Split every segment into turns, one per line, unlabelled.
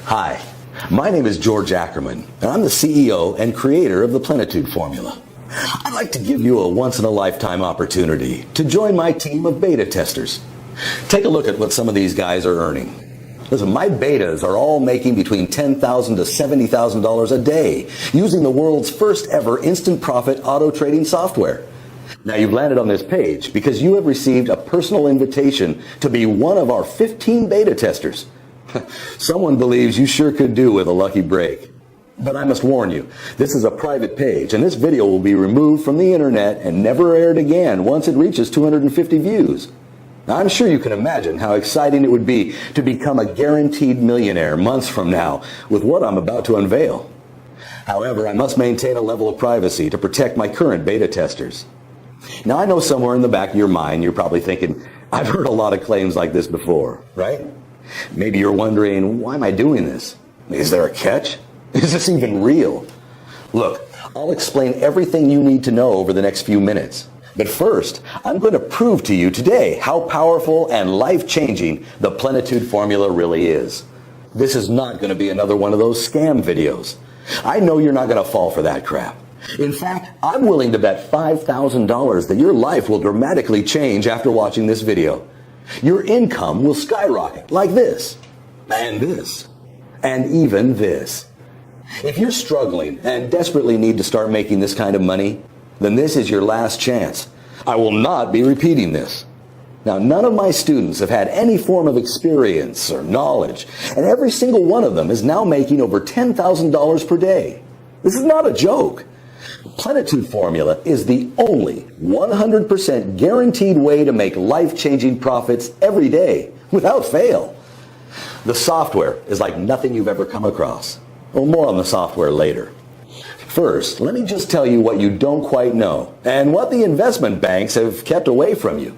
Hi, my name is George Ackerman, and I'm the CEO and creator of the Plenitude Formula. I'd like to give you a once-in-a-lifetime opportunity to join my team of beta testers. Take a look at what some of these guys are earning. Listen, my betas are all making between $10,000 to $70,000 a day using the world's first ever instant profit auto trading software. Now you've landed on this page because you have received a personal invitation to be one of our 15 beta testers. Someone believes you sure could do with a lucky break. But I must warn you, this is a private page and this video will be removed from the internet and never aired again once it reaches 250 views. Now, I'm sure you can imagine how exciting it would be to become a guaranteed millionaire months from now with what I'm about to unveil. However, I must maintain a level of privacy to protect my current beta testers. Now, I know somewhere in the back of your mind you're probably thinking, I've heard a lot of claims like this before, right? Maybe you're wondering, why am I doing this? Is there a catch? Is this even real? Look, I'll explain everything you need to know over the next few minutes. But first, I'm going to prove to you today how powerful and life-changing the Plenitude Formula really is. This is not going to be another one of those scam videos. I know you're not going to fall for that crap. In fact, I'm willing to bet $5,000 that your life will dramatically change after watching this video. Your income will skyrocket like this, and this, and even this. If you're struggling and desperately need to start making this kind of money, then this is your last chance. I will not be repeating this. Now, none of my students have had any form of experience or knowledge, and every single one of them is now making over $10,000 per day. This is not a joke. Plenitude Formula is the only 100% guaranteed way to make life-changing profits every day, without fail. The software is like nothing you've ever come across. Well, more on the software later. First, let me just tell you what you don't quite know, and what the investment banks have kept away from you.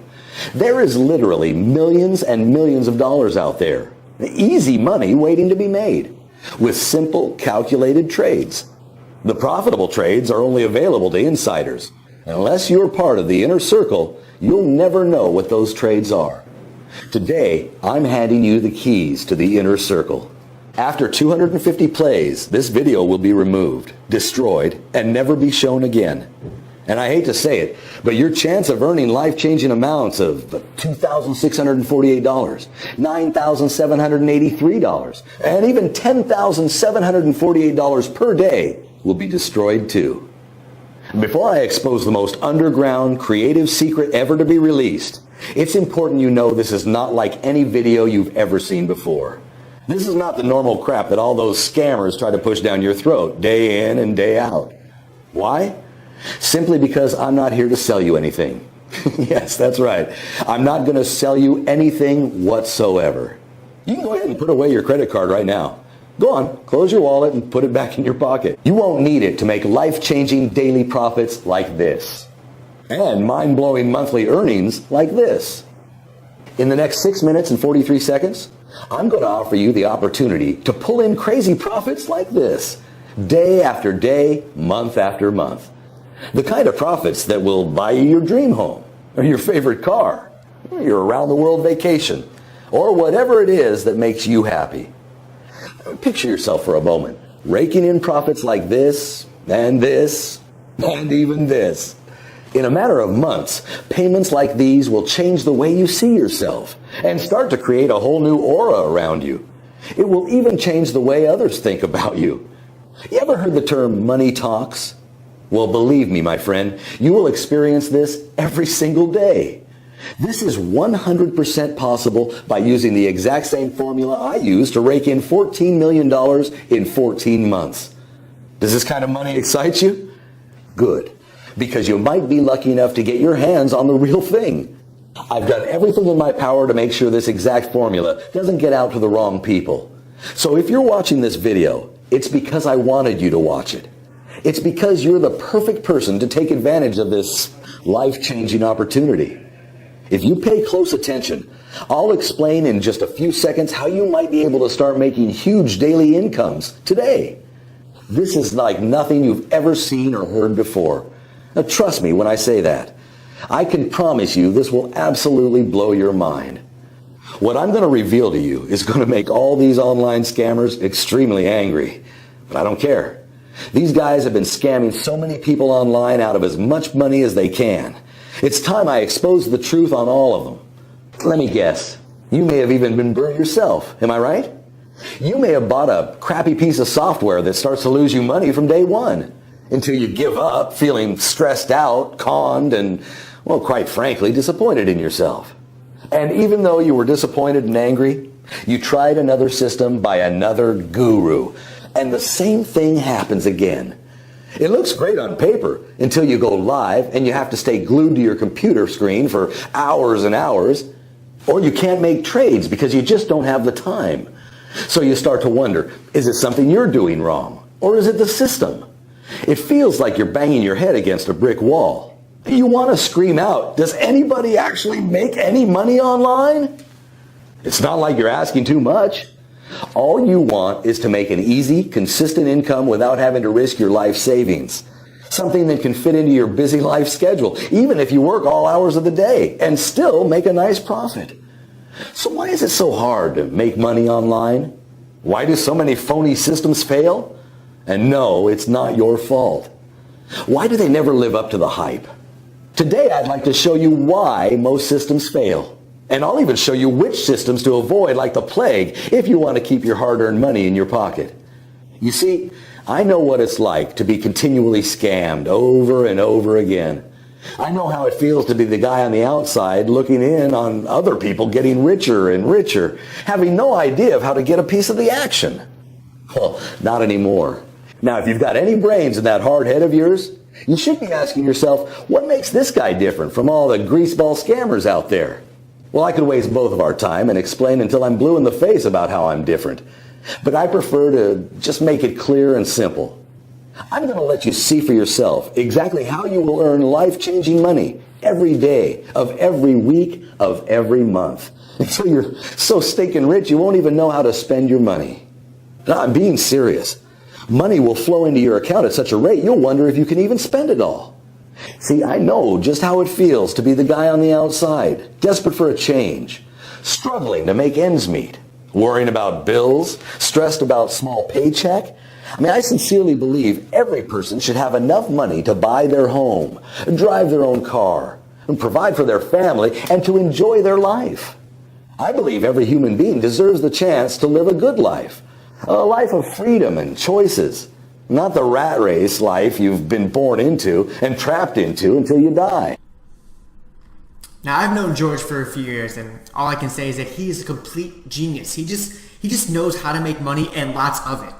There is literally millions and millions of dollars out there. Easy money waiting to be made, with simple, calculated trades. The profitable trades are only available to insiders. Unless you're part of the inner circle, you'll never know what those trades are. Today, I'm handing you the keys to the inner circle. After 250 plays, this video will be removed, destroyed, and never be shown again. And I hate to say it, but your chance of earning life-changing amounts of $2,648, $9,783, and even $10,748 per day will be destroyed too. Before I expose the most underground, creative secret ever to be released, it's important you know this is not like any video you've ever seen before. This is not the normal crap that all those scammers try to push down your throat day in and day out. Why? Simply because I'm not here to sell you anything. Yes, that's right. I'm not going to sell you anything whatsoever. You can go ahead and put away your credit card right now. Go on, close your wallet and put it back in your pocket. You won't need it to make life-changing daily profits like this, and mind-blowing monthly earnings like this. In the next 6 minutes and 43 seconds, I'm going to offer you the opportunity to pull in crazy profits like this, day after day, month after month. The kind of profits that will buy you your dream home, or your favorite car, or your around-the-world vacation, or whatever it is that makes you happy. Picture yourself for a moment, raking in profits like this, and even this. In a matter of months, payments like these will change the way you see yourself and start to create a whole new aura around you. It will even change the way others think about you. You ever heard the term money talks? Well, believe me, my friend, you will experience this every single day. This is 100% possible by using the exact same formula I used to rake in $14 million in 14 months. Does this kind of money excite you? Good. Because you might be lucky enough to get your hands on the real thing. I've done everything in my power to make sure this exact formula doesn't get out to the wrong people. So if you're watching this video, it's because I wanted you to watch it. It's because you're the perfect person to take advantage of this life-changing opportunity. If you pay close attention, I'll explain in just a few seconds how you might be able to start making huge daily incomes today. This is like nothing you've ever seen or heard before. Now, trust me when I say that. I can promise you this will absolutely blow your mind. What I'm going to reveal to you is going to make all these online scammers extremely angry. But I don't care. These guys have been scamming so many people online out of as much money as they can. It's time I expose the truth on all of them. Let me guess. You may have even been burned yourself. Am I right? You may have bought a crappy piece of software that starts to lose you money from day one until you give up, feeling stressed out, conned, and, well, quite frankly, disappointed in yourself. And even though you were disappointed and angry, you tried another system by another guru. And the same thing happens again. It looks great on paper until you go live and you have to stay glued to your computer screen for hours and hours, or you can't make trades because you just don't have the time. So you start to wonder, is it something you're doing wrong? Or is it the system? It feels like you're banging your head against a brick wall. You want to scream out, does anybody actually make any money online? It's not like you're asking too much. All you want is to make an easy, consistent income without having to risk your life savings. Something that can fit into your busy life schedule, even if you work all hours of the day, and still make a nice profit. So why is it so hard to make money online? Why do so many phony systems fail? And no, it's not your fault. Why do they never live up to the hype? Today I'd like to show you why most systems fail. And I'll even show you which systems to avoid like the plague if you want to keep your hard-earned money in your pocket. You see, I know what it's like to be continually scammed over and over again. I know how it feels to be the guy on the outside looking in on other people getting richer and richer, having no idea of how to get a piece of the action. Well, not anymore. Now, if you've got any brains in that hard head of yours, you should be asking yourself, what makes this guy different from all the greaseball scammers out there? Well, I could waste both of our time and explain until I'm blue in the face about how I'm different. But I prefer to just make it clear and simple. I'm going to let you see for yourself exactly how you will earn life-changing money every day of every week of every month. Until you're so stinking rich you won't even know how to spend your money. No, I'm being serious. Money will flow into your account at such a rate you'll wonder if you can even spend it all. See, I know just how it feels to be the guy on the outside, desperate for a change, struggling to make ends meet, worrying about bills, stressed about small paycheck. I sincerely believe every person should have enough money to buy their home, drive their own car, and provide for their family, and to enjoy their life. I believe every human being deserves the chance to live a good life, a life of freedom and choices. Not the rat race life you've been born into and trapped into until you die.
Now, I've known George for a few years, and all I can say is that he is a complete genius. He just knows how to make money, and lots of it.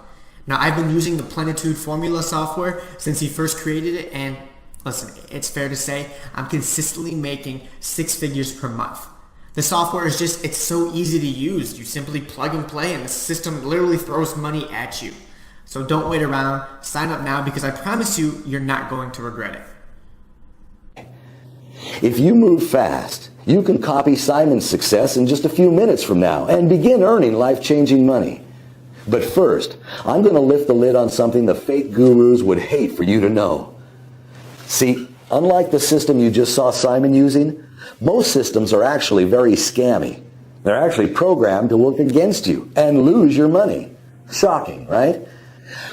Now, I've been using the Plenitude Formula software since he first created it, and listen, it's fair to say I'm consistently making 6 figures per month. The software is it's so easy to use. You simply plug and play, and the system literally throws money at you. So don't wait around, sign up now, because I promise you, you're not going to regret it.
If you move fast, you can copy Simon's success in just a few minutes from now and begin earning life-changing money. But first, I'm going to lift the lid on something the fake gurus would hate for you to know. See, unlike the system you just saw Simon using, most systems are actually very scammy. They're actually programmed to work against you and lose your money. Shocking, right?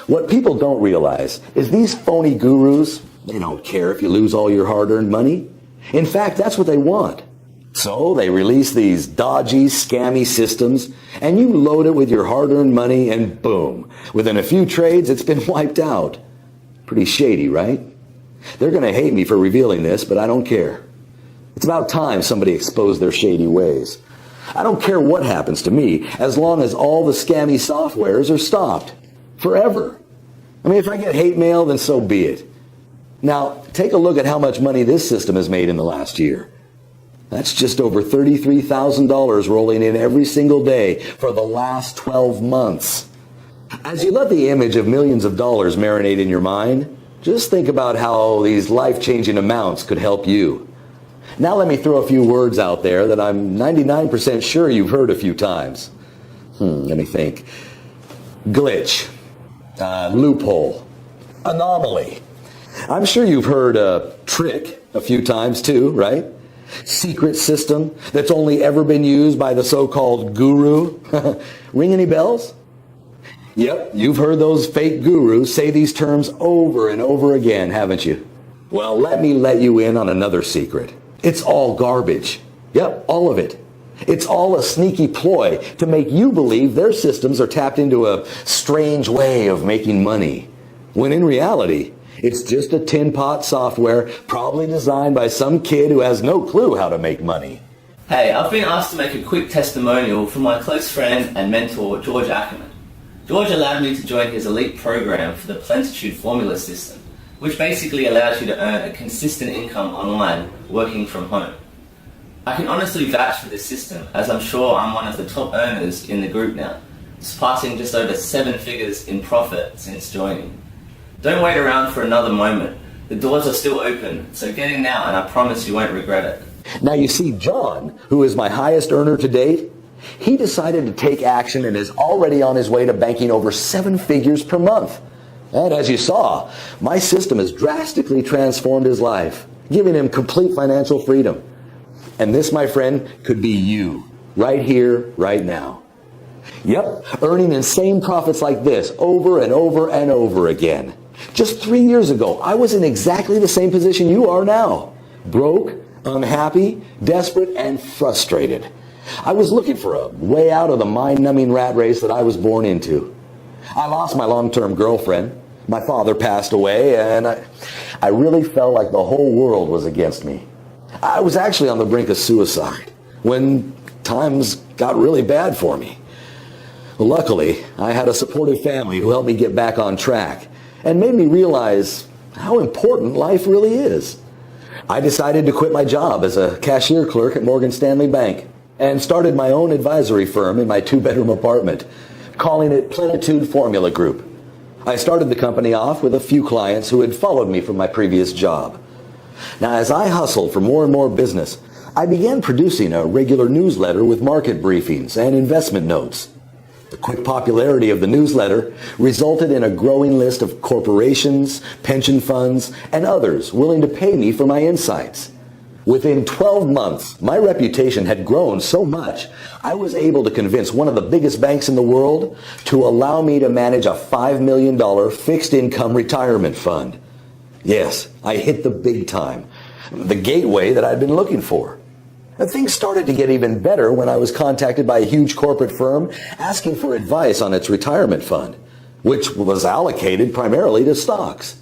What people don't realize is these phony gurus, they don't care if you lose all your hard-earned money. In fact, that's what they want. So they release these dodgy, scammy systems, and you load it with your hard-earned money, and boom, within a few trades, it's been wiped out. Pretty shady, right? They're going to hate me for revealing this, but I don't care. It's about time somebody exposed their shady ways. I don't care what happens to me, as long as all the scammy softwares are stopped. Forever. If I get hate mail, then so be it. Now, take a look at how much money this system has made in the last year. That's just over $33,000 rolling in every single day for the last 12 months. As you let the image of millions of dollars marinate in your mind, just think about how these life-changing amounts could help you. Now let me throw a few words out there that I'm 99% sure you've heard a few times. Let me think. Glitch. Loophole. Anomaly. I'm sure you've heard trick a few times too, right? secret system that's only ever been used by the so-called guru. Ring any bells? Yep, you've heard those fake gurus say these terms over and over again, haven't you? Well, let me let you in on another secret. It's all garbage. Yep, all of it. It's all a sneaky ploy to make you believe their systems are tapped into a strange way of making money, when in reality, it's just a tin pot software probably designed by some kid who has no clue how to make money.
Hey, I've been asked to make a quick testimonial from my close friend and mentor, George Ackerman. George allowed me to join his elite program for the Plenitude Formula system, which basically allows you to earn a consistent income online, working from home. I can honestly vouch for this system, as I'm sure I'm one of the top earners in the group now, surpassing just over 7 figures in profit since joining. Don't wait around for another moment. The doors are still open, so get in now and I promise you won't regret it.
Now you see, John, who is my highest earner to date, he decided to take action and is already on his way to banking over 7 figures per month. And as you saw, my system has drastically transformed his life, giving him complete financial freedom. And this, my friend, could be you, right here, right now. Yep, earning insane profits like this over and over and over again. Just 3 years ago, I was in exactly the same position you are now. Broke, unhappy, desperate, and frustrated. I was looking for a way out of the mind-numbing rat race that I was born into. I lost my long-term girlfriend. My father passed away, and I really felt like the whole world was against me. I was actually on the brink of suicide when times got really bad for me. Luckily, I had a supportive family who helped me get back on track and made me realize how important life really is. I decided to quit my job as a cashier clerk at Morgan Stanley Bank and started my own advisory firm in my 2-bedroom apartment, calling it Plenitude Formula Group. I started the company off with a few clients who had followed me from my previous job. Now, as I hustled for more and more business, I began producing a regular newsletter with market briefings and investment notes. The quick popularity of the newsletter resulted in a growing list of corporations, pension funds, and others willing to pay me for my insights. Within 12 months, my reputation had grown so much, I was able to convince one of the biggest banks in the world to allow me to manage a $5 million fixed income retirement fund. Yes, I hit the big time, the gateway that I'd been looking for. And things started to get even better when I was contacted by a huge corporate firm asking for advice on its retirement fund, which was allocated primarily to stocks.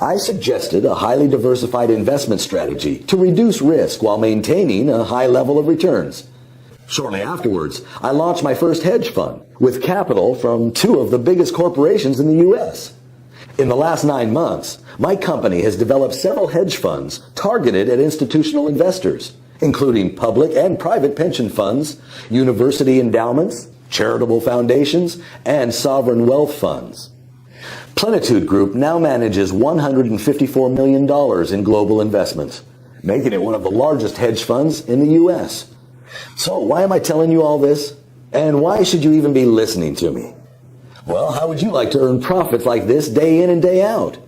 I suggested a highly diversified investment strategy to reduce risk while maintaining a high level of returns. Shortly afterwards, I launched my first hedge fund with capital from 2 of the biggest corporations in the U.S. In the last 9 months, my company has developed several hedge funds targeted at institutional investors, including public and private pension funds, university endowments, charitable foundations, and sovereign wealth funds. Plenitude Group now manages $154 million in global investments, making it one of the largest hedge funds in the U.S. So why am I telling you all this? And why should you even be listening to me? Well, how would you like to earn profits like this day in and day out?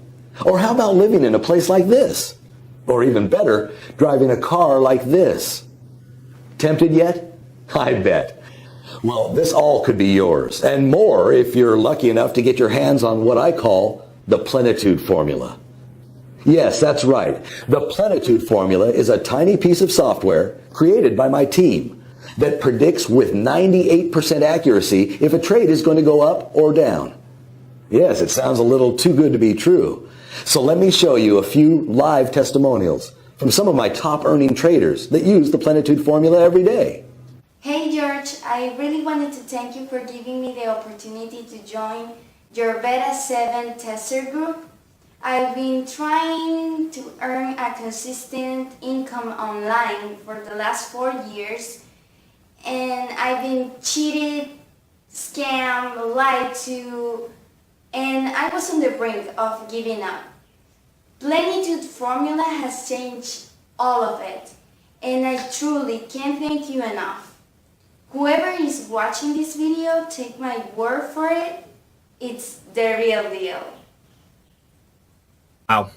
Or how about living in a place like this? Or even better, driving a car like this? Tempted yet? I bet. Well, this all could be yours, and more if you're lucky enough to get your hands on what I call the Plenitude Formula. Yes, that's right. The Plenitude Formula is a tiny piece of software created by my team that predicts with 98% accuracy if a trade is going to go up or down. Yes, it sounds a little too good to be true. So let me show you a few live testimonials from some of my top earning traders that use the Plenitude Formula every day.
Hey George, I really wanted to thank you for giving me the opportunity to join your Beta 7 tester group. I've been trying to earn a consistent income online for the last 4 years, and I've been cheated, scammed, lied to, and I was on the brink of giving up. Plenitude Formula has changed all of it, and I truly can't thank you enough. Whoever is watching this video, take my word for it, it's the real deal.
Wow.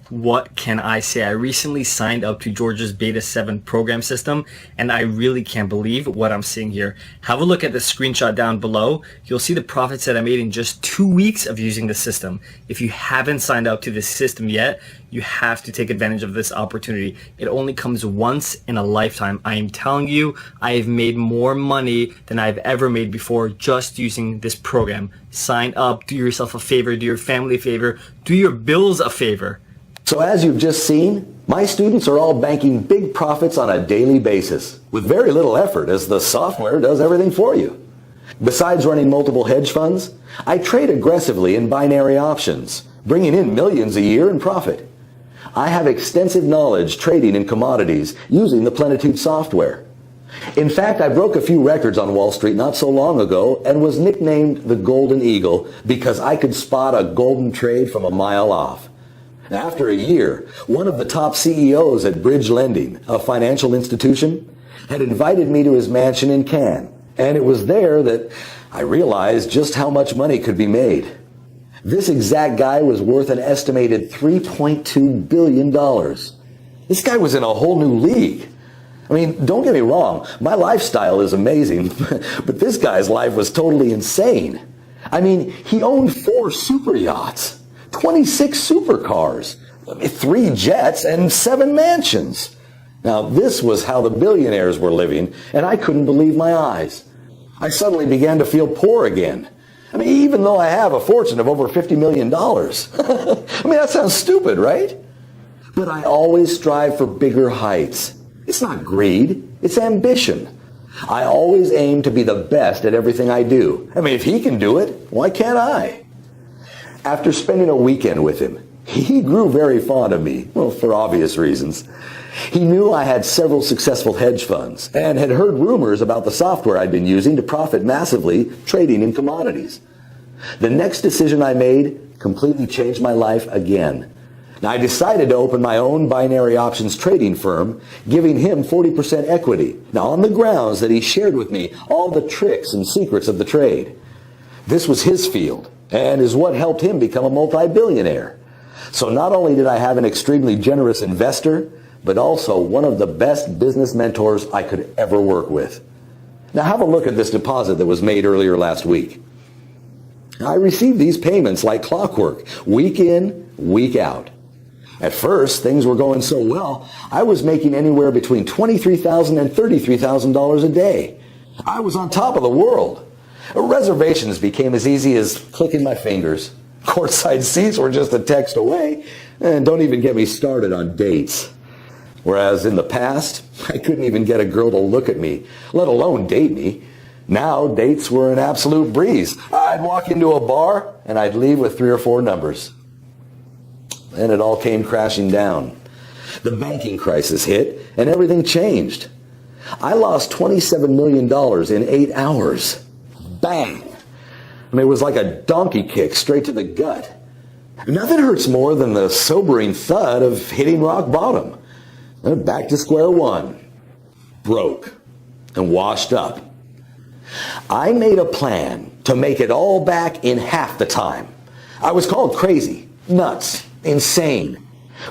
What can I say? I recently signed up to George's Beta 7 program system, and I really can't believe what I'm seeing here. Have a look at the screenshot down below. You'll see the profits that I made in just 2 weeks of using the system. If you haven't signed up to this system yet, you have to take advantage of this opportunity. It only comes once in a lifetime. I am telling you, I have made more money than I've ever made before just using this program. Sign up, do yourself a favor, do your family a favor, do your bills a favor.
So as you've just seen, my students are all banking big profits on a daily basis with very little effort, as the software does everything for you. Besides running multiple hedge funds, I trade aggressively in binary options, bringing in millions a year in profit. I have extensive knowledge trading in commodities using the Plenitude software. In fact, I broke a few records on Wall Street not so long ago and was nicknamed the Golden Eagle because I could spot a golden trade from a mile off. After a year, one of the top CEOs at Bridge Lending, a financial institution, had invited me to his mansion in Cannes, and it was there that I realized just how much money could be made. This exact guy was worth an estimated $3.2 billion. This guy was in a whole new league. I mean, don't get me wrong, my lifestyle is amazing, but this guy's life was totally insane. I mean, he owned 4 super yachts, 26 supercars, 3 jets, and 7 mansions. Now, this was how the billionaires were living, and I couldn't believe my eyes. I suddenly began to feel poor again. I mean, even though I have a fortune of over $50 million. I mean, that sounds stupid, right? But I always strive for bigger heights. It's not greed, it's ambition. I always aim to be the best at everything I do. I mean, if he can do it, why can't I? After spending a weekend with him, he grew very fond of me, well, for obvious reasons. He knew I had several successful hedge funds and had heard rumors about the software I'd been using to profit massively trading in commodities. The next decision I made completely changed my life again. Now, I decided to open my own binary options trading firm, giving him 40% equity, now on the grounds that he shared with me all the tricks and secrets of the trade. This was his field, and is what helped him become a multi-billionaire. So not only did I have an extremely generous investor, but also one of the best business mentors I could ever work with. Now have a look at this deposit that was made earlier last week. I received these payments like clockwork, week in, week out. At first, things were going so well, I was making anywhere between $23,000 and $33,000 a day. I was on top of the world. Reservations became as easy as clicking my fingers. Courtside seats were just a text away, and don't even get me started on dates. Whereas in the past, I couldn't even get a girl to look at me, let alone date me. Now, dates were an absolute breeze. I'd walk into a bar, and I'd leave with 3 or 4 numbers. Then it all came crashing down. The banking crisis hit, and everything changed. I lost $27 million in 8 hours. Bang! I mean, it was like a donkey kick straight to the gut. Nothing hurts more than the sobering thud of hitting rock bottom. And back to square one. Broke. And washed up. I made a plan to make it all back in half the time. I was called crazy, nuts, insane.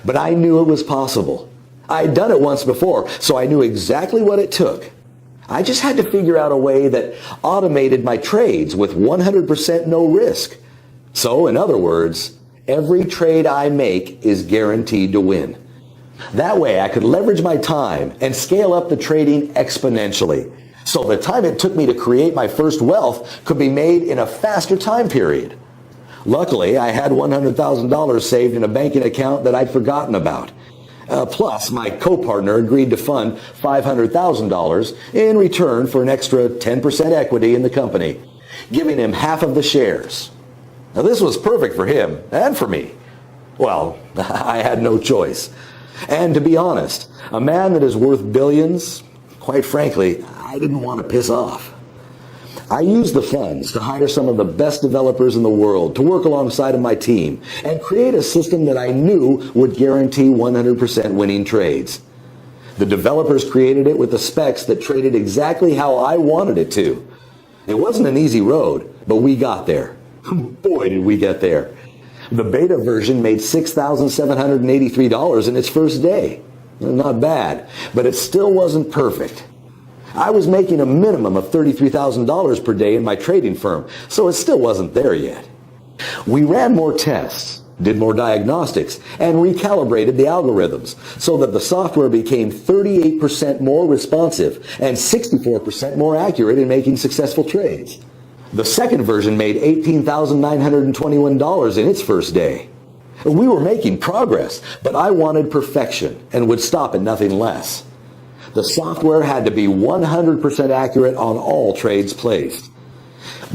But I knew it was possible. I had done it once before, so I knew exactly what it took. I just had to figure out a way that automated my trades with 100% no risk. So, in other words, every trade I make is guaranteed to win. That way I could leverage my time and scale up the trading exponentially. So the time it took me to create my first wealth could be made in a faster time period. Luckily, I had $100,000 saved in a banking account that I'd forgotten about. Plus, my co-partner agreed to fund $500,000 in return for an extra 10% equity in the company, giving him half of the shares. Now, this was perfect for him and for me. Well, I had no choice. And to be honest, a man that is worth billions, quite frankly, I didn't want to piss off. I used the funds to hire some of the best developers in the world to work alongside of my team and create a system that I knew would guarantee 100% winning trades. The developers created it with the specs that traded exactly how I wanted it to. It wasn't an easy road, but we got there. Boy, did we get there. The beta version made $6,783 in its first day. Not bad, but it still wasn't perfect. I was making a minimum of $33,000 per day in my trading firm, so it still wasn't there yet. We ran more tests, did more diagnostics, and recalibrated the algorithms so that the software became 38% more responsive and 64% more accurate in making successful trades. The second version made $18,921 in its first day. We were making progress, but I wanted perfection and would stop at nothing less. The software had to be 100% accurate on all trades placed.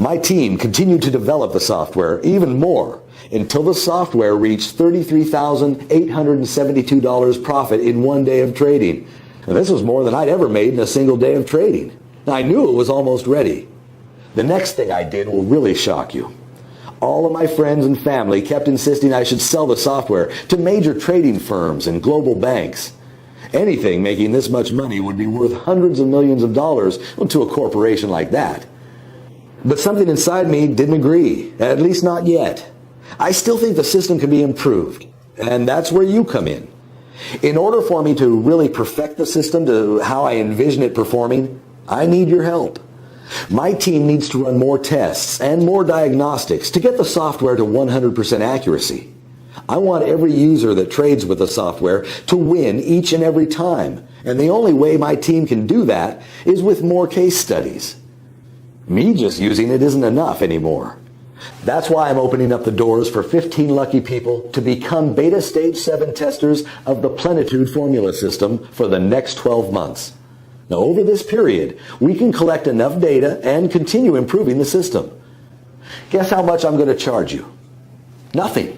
My team continued to develop the software even more until the software reached $33,872 profit in one day of trading. And this was more than I'd ever made in a single day of trading. I knew it was almost ready. The next thing I did will really shock you. All of my friends and family kept insisting I should sell the software to major trading firms and global banks. Anything making this much money would be worth hundreds of millions of dollars to a corporation like that. But something inside me didn't agree, at least not yet. I still think the system can be improved, and that's where you come in. In order for me to really perfect the system to how I envision it performing, I need your help. My team needs to run more tests and more diagnostics to get the software to 100% accuracy. I want every user that trades with the software to win each and every time, and the only way my team can do that is with more case studies. Me just using it isn't enough anymore. That's why I'm opening up the doors for 15 lucky people to become Beta Stage 7 testers of the Plenitude formula system for the next 12 months. Now, over this period, we can collect enough data and continue improving the system. Guess how much I'm going to charge you? Nothing.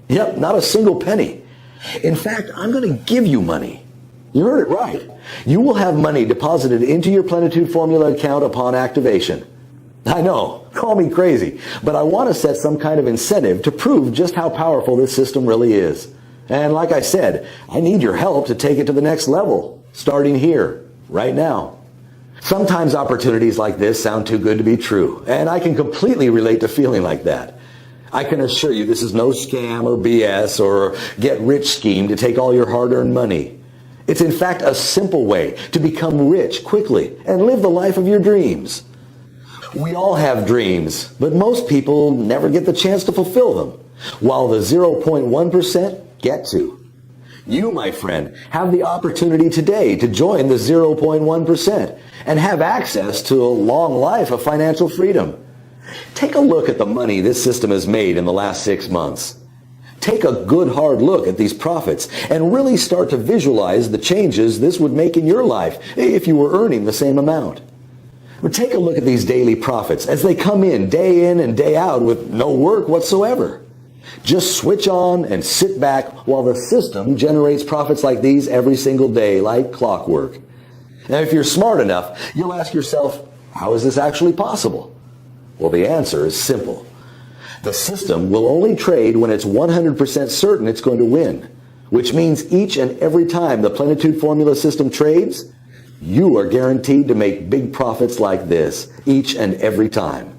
Yep, not a single penny. In fact, I'm going to give you money. You heard it right. You will have money deposited into your Plenitude formula account upon activation. I know, call me crazy, but I want to set some kind of incentive to prove just how powerful this system really is. And like I said, I need your help to take it to the next level, starting here, right now. Sometimes opportunities like this sound too good to be true, and I can completely relate to feeling like that. I can assure you this is no scam or BS or get-rich scheme to take all your hard-earned money. It's in fact a simple way to become rich quickly and live the life of your dreams. We all have dreams, but most people never get the chance to fulfill them, while the 0.1% get to. You, my friend, have the opportunity today to join the 0.1% and have access to a long life of financial freedom. Take a look at the money this system has made in the last 6 months. Take a good hard look at these profits and really start to visualize the changes this would make in your life if you were earning the same amount. But take a look at these daily profits as they come in and day out with no work whatsoever. Just switch on and sit back while the system generates profits like these every single day, like clockwork. Now, if you're smart enough, you'll ask yourself, how is this actually possible? Well, the answer is simple. The system will only trade when it's 100% certain it's going to win, which means each and every time the Plenitude formula system trades, you are guaranteed to make big profits like this each and every time.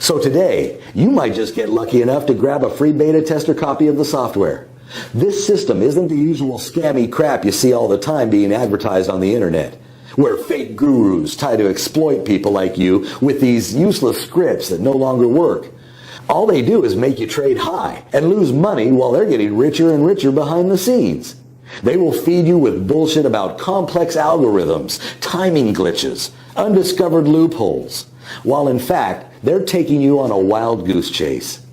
So today, you might just get lucky enough to grab a free beta tester copy of the software. This system isn't the usual scammy crap you see all the time being advertised on the internet, where fake gurus try to exploit people like you with these useless scripts that no longer work. All they do is make you trade high and lose money while they're getting richer and richer behind the scenes. They will feed you with bullshit about complex algorithms, timing glitches, undiscovered loopholes, while in fact, they're taking you on a wild goose chase.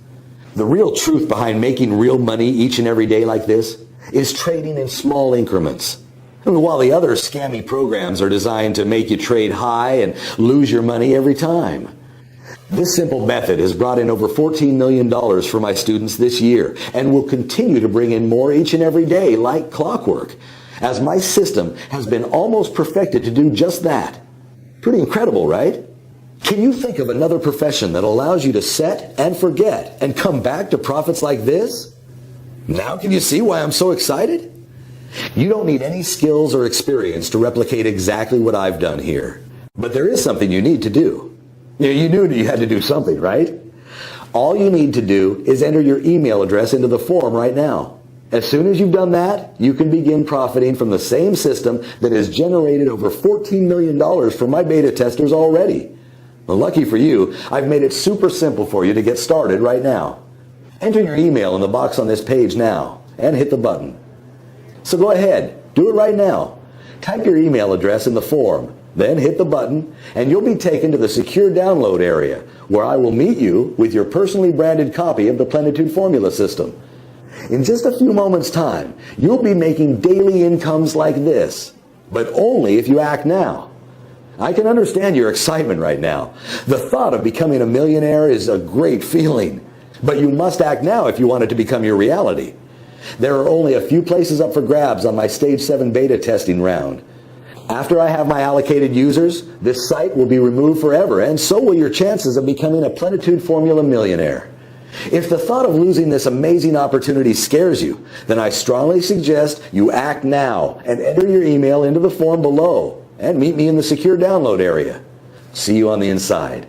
The real truth behind making real money each and every day like this is trading in small increments. And while the other scammy programs are designed to make you trade high and lose your money every time. This simple method has brought in over $14 million for my students this year and will continue to bring in more each and every day like clockwork, as my system has been almost perfected to do just that. Pretty incredible, right? Can you think of another profession that allows you to set and forget and come back to profits like this? Now can you see why I'm so excited? You don't need any skills or experience to replicate exactly what I've done here. But there is something you need to do. You knew that you had to do something, right? All you need to do is enter your email address into the form right now. As soon as you've done that, you can begin profiting from the same system that has generated over $14 million for my beta testers already. Well, lucky for you, I've made it super simple for you to get started right now. Enter your email in the box on this page now and hit the button. So go ahead, do it right now. Type your email address in the form, then hit the button, and you'll be taken to the secure download area, where I will meet you with your personally branded copy of the Plenitude Formula system. In just a few moments' time, you'll be making daily incomes like this, but only if you act now. I can understand your excitement right now. The thought of becoming a millionaire is a great feeling, but you must act now if you want it to become your reality. There are only a few places up for grabs on my Stage 7 beta testing round. After I have my allocated users, this site will be removed forever, and so will your chances of becoming a Plenitude Formula millionaire. If the thought of losing this amazing opportunity scares you, then I strongly suggest you act now and enter your email into the form below and meet me in the secure download area. See you on the inside.